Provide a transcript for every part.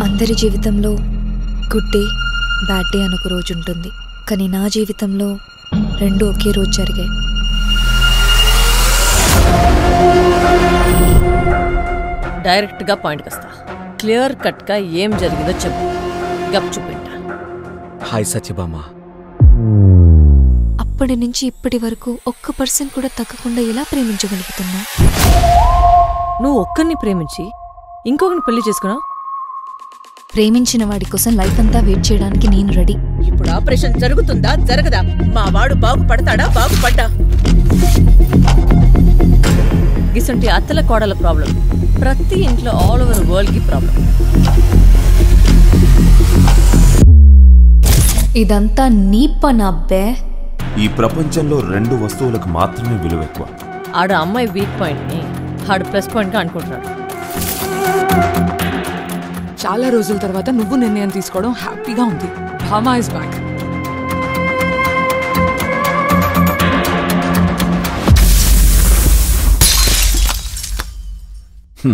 అందరి జీవితంలో good day bad day అనొక రోజు ఉంటుంది. కానీ నా జీవితంలో రెండు ఒకే రోజు జరిగాయి. డైరెక్ట్గా పాయింట్కి వస్తా. క్లియర్ కట్గా ఏం జరిగిందో చెప్పు. గప్ చూపింటా. హాయ్ సత్యభామ. అప్పటి నుంచి ఇప్పటి వరకు 1% కూడా తగ్గకుండా ఎలా ప్రేమించగలుగుతున్నా? నువ్వు ఒక్కరిని ప్రేమించి ఇంకొకరిని పెళ్లి చేసుకున్నావు. ప్రేమించిన వాడి కోసం లైఫ్ అంతా వెయిట్ చేయడానికి నేను రెడీ. ఇప్పుడు ఆపరేషన్ జరుగుతుందా జరగదా? మా వాడు బాగుపడతాడా బాగుపడ్డా? గిసంటి అత్తల కోడల ప్రాబ్లం ప్రతి ఇంట్లో ఆల్ ఓవర్ వరల్డ్ కి ప్రాబ్లం. ఇదంతా నీ పనబ్బే. ఈ ప్రపంచంలో 2 వస్తువులకు మాత్రమే విలువ ఎక్కువ. ఆడ అమ్మాయి వీక్ పాయింట్ ని ఆడు ప్లస్ పాయింట్ గా అనుకుంటున్నాడు. చాలా రోజుల తర్వాత నువ్వు నిర్ణయం తీసుకోవడం హ్యాపీగా ఉంది. Bhama is back.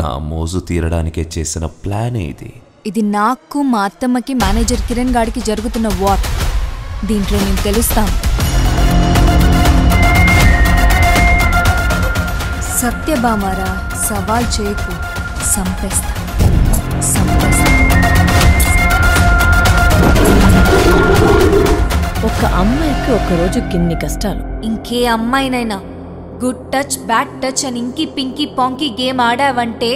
నా మోజు తీరడానికే చేసిన ప్లానే ఇది. ఇది నాకు మా అత్తమ్మకి మేనేజర్ కిరణ్ గాడికి జరుగుతున్న వార్. దీంట్లో నేను తెలుస్తాను. సత్యభామారా, సవాల్ చేయకు, సంపేస్తా. ఒక అమ్మాయికి ఒక రోజు కిన్ని కష్టాలు. ఇంకే అమ్మాయినైనా గుడ్ టచ్ బ్యాడ్ టచ్ అని ఇంకి పింకీ పాంకీ గేమ్ ఆడావంటే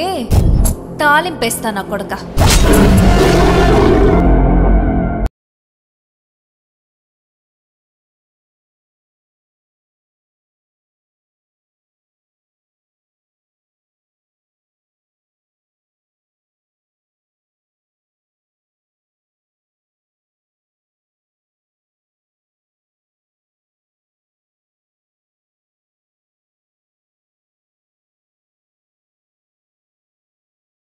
తాలింపేస్తా నా కొడక.